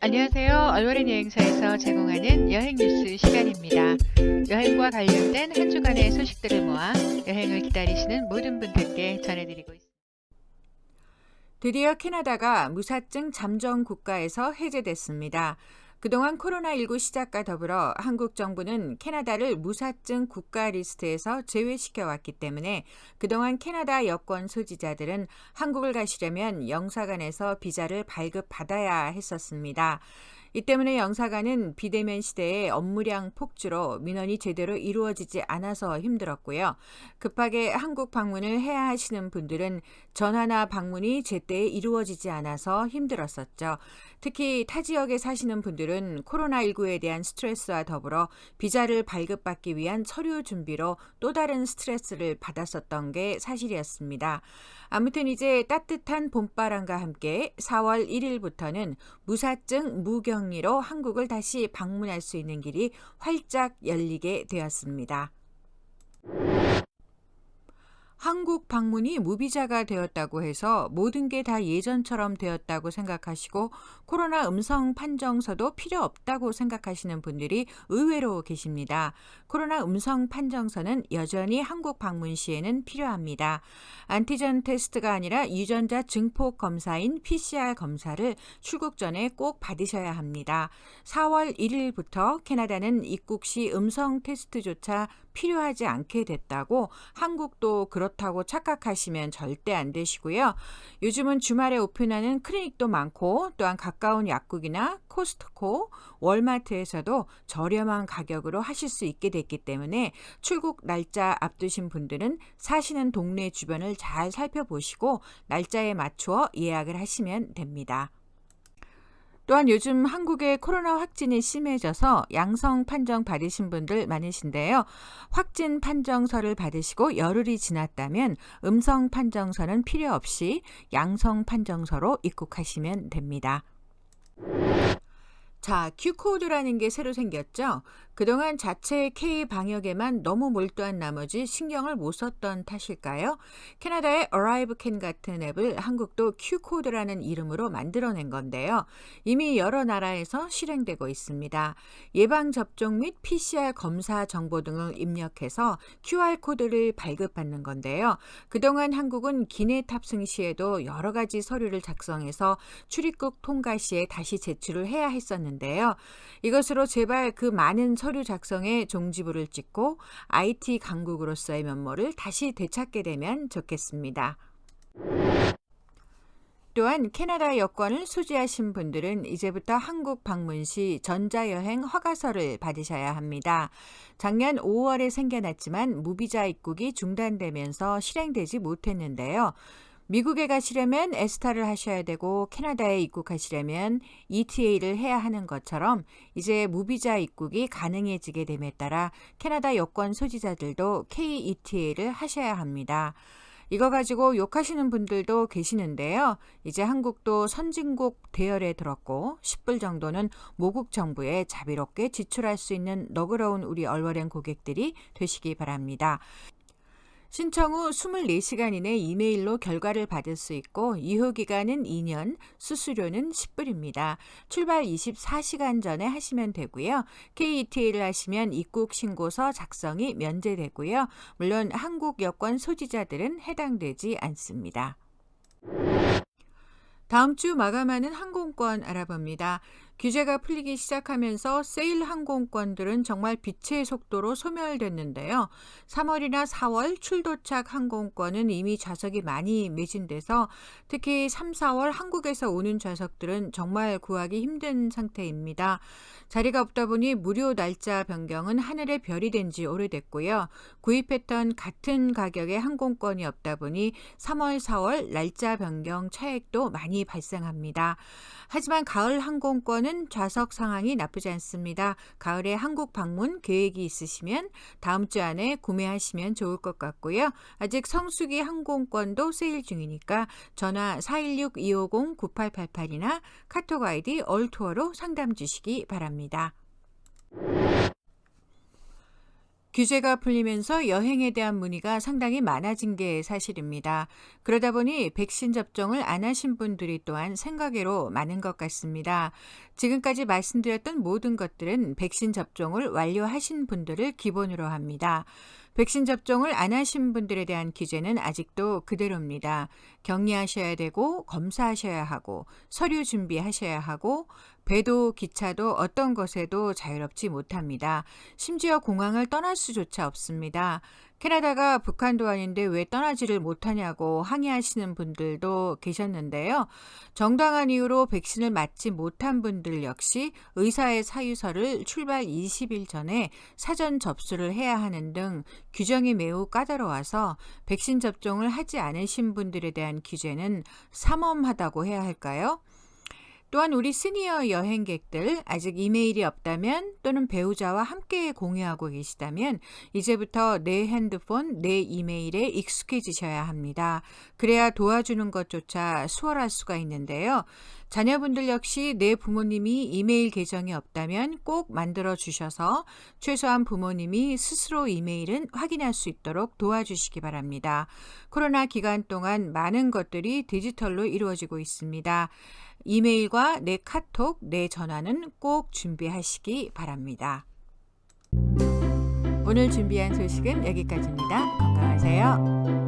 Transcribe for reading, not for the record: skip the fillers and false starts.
안녕하세요. 얼버린 여행사에서 제공하는 여행 뉴스 시간입니다. 여행과 관련된 한 주간의 소식들을 모아 여행을 기다리시는 모든 분들께 전해드리고 있습니다. 드디어 캐나다가 무사증 잠정 국가에서 해제됐습니다. 그동안 코로나19 시작과 더불어 한국 정부는 캐나다를 무사증 국가 리스트에서 제외시켜 왔기 때문에 그동안 캐나다 여권 소지자들은 한국을 가시려면 영사관에서 비자를 발급받아야 했었습니다. 이 때문에 영사관은 비대면 시대에 업무량 폭주로 민원이 제대로 이루어지지 않아서 힘들었고요. 급하게 한국 방문을 해야 하시는 분들은 전화나 방문이 제때 이루어지지 않아서 힘들었었죠. 특히 타 지역에 사시는 분들은 코로나19에 대한 스트레스와 더불어 비자를 발급받기 위한 서류 준비로 또 다른 스트레스를 받았었던 게 사실이었습니다. 아무튼 이제 따뜻한 봄바람과 함께 4월 1일부터는 무사증 무격리로 한국을 다시 방문할 수 있는 길이 활짝 열리게 되었습니다. 한국 방문이 무비자가 되었다고 해서 모든 게 다 예전처럼 되었다고 생각하시고 코로나 음성 판정서도 필요 없다고 생각하시는 분들이 의외로 계십니다. 코로나 음성 판정서는 여전히 한국 방문 시에는 필요합니다. 안티전 테스트가 아니라 유전자 증폭 검사인 PCR 검사를 출국 전에 꼭 받으셔야 합니다. 4월 1일부터 캐나다는 입국 시 음성 테스트조차 필요하지 않게 됐다고 한국도 그렇다고 착각하시면 절대 안 되시고요. 요즘은 주말에 오픈하는 클리닉도 많고 또한 가까운 약국이나 코스트코, 월마트에서도 저렴한 가격으로 하실 수 있게 됐기 때문에 출국 날짜 앞두신 분들은 사시는 동네 주변을 잘 살펴보시고 날짜에 맞추어 예약을 하시면 됩니다. 또한 요즘 한국의 코로나 확진이 심해져서 양성 판정 받으신 분들 많으신데요. 확진 판정서를 받으시고 열흘이 지났다면 음성 판정서는 필요 없이 양성 판정서로 입국하시면 됩니다. 자, Q코드라는 게 새로 생겼죠? 그동안 자체 K 방역에만 너무 몰두한 나머지 신경을 못 썼던 탓일까요? 캐나다의 ArriveCan 같은 앱을 한국도 Q코드라는 이름으로 만들어낸 건데요. 이미 여러 나라에서 실행되고 있습니다. 예방접종 및 PCR 검사 정보 등을 입력해서 QR코드를 발급받는 건데요. 그동안 한국은 기내 탑승 시에도 여러 가지 서류를 작성해서 출입국 통과 시에 다시 제출을 해야 했었는데요. 이것으로 제발 그 많은 서류 작성에 종지부를 찍고 IT 강국으로서의 면모를 다시 되찾게 되면 좋겠습니다. 또한 캐나다 여권을 소지하신 분들은 이제부터 한국 방문 시 전자여행 허가서를 받으셔야 합니다. 작년 5월에 생겨났지만 무비자 입국이 중단되면서 실행되지 못했는데요. 미국에 가시려면 에스타를 하셔야 되고 캐나다에 입국하시려면 ETA를 해야 하는 것처럼 이제 무비자 입국이 가능해지게 됨에 따라 캐나다 여권 소지자들도 KETA를 하셔야 합니다. 이거 가지고 욕하시는 분들도 계시는데요. 이제 한국도 선진국 대열에 들었고 10불 정도는 모국 정부에 자비롭게 지출할 수 있는 너그러운 우리 얼버린 고객들이 되시기 바랍니다. 신청 후 24시간 이내 이메일로 결과를 받을 수 있고 유효기간은 2년, 수수료는 10불입니다. 출발 24시간 전에 하시면 되고요. KETA를 하시면 입국 신고서 작성이 면제되고요. 물론 한국 여권 소지자들은 해당되지 않습니다. 다음 주 마감하는 항공권 알아봅니다. 규제가 풀리기 시작하면서 세일 항공권들은 정말 빛의 속도로 소멸됐는데요. 3월이나 4월 출도착 항공권은 이미 좌석이 많이 매진돼서 특히 3, 4월 한국에서 오는 좌석들은 정말 구하기 힘든 상태입니다. 자리가 없다 보니 무료 날짜 변경은 하늘의 별이 된 지 오래됐고요. 구입했던 같은 가격의 항공권이 없다 보니 3월, 4월 날짜 변경 차액도 많이 발생합니다. 하지만 가을 항공권은 좌석 상황이 나쁘지 않습니다. 가을에 한국 방문 계획이 있으시면 다음 주 안에 구매하시면 좋을 것 같고요. 아직 성수기 항공권도 세일 중이니까 전화 416-250-9888이나 카톡 아이디 얼투어로 상담 주시기 바랍니다. 규제가 풀리면서 여행에 대한 문의가 상당히 많아진 게 사실입니다. 그러다 보니 백신 접종을 안 하신 분들이 또한 생각외로 많은 것 같습니다. 지금까지 말씀드렸던 모든 것들은 백신 접종을 완료하신 분들을 기본으로 합니다. 백신 접종을 안 하신 분들에 대한 규제는 아직도 그대로입니다. 격리하셔야 되고 검사하셔야 하고 서류 준비하셔야 하고 배도 기차도 어떤 것에도 자유롭지 못합니다. 심지어 공항을 떠날 수조차 없습니다. 캐나다가 북한도 아닌데 왜 떠나지를 못하냐고 항의하시는 분들도 계셨는데요. 정당한 이유로 백신을 맞지 못한 분들 역시 의사의 사유서를 출발 20일 전에 사전 접수를 해야 하는 등 규정이 매우 까다로워서 백신 접종을 하지 않으신 분들에 대한 규제는 삼엄하다고 해야 할까요? 또한 우리 시니어 여행객들 아직 이메일이 없다면 또는 배우자와 함께 공유하고 계시다면 이제부터 내 핸드폰, 내 이메일에 익숙해지셔야 합니다. 그래야 도와주는 것조차 수월할 수가 있는데요. 자녀분들 역시 내 부모님이 이메일 계정이 없다면 꼭 만들어 주셔서 최소한 부모님이 스스로 이메일은 확인할 수 있도록 도와주시기 바랍니다. 코로나 기간 동안 많은 것들이 디지털로 이루어지고 있습니다. 이메일과 내 카톡, 내 전화는 꼭 준비하시기 바랍니다. 오늘 준비한 소식은 여기까지입니다. 건강하세요.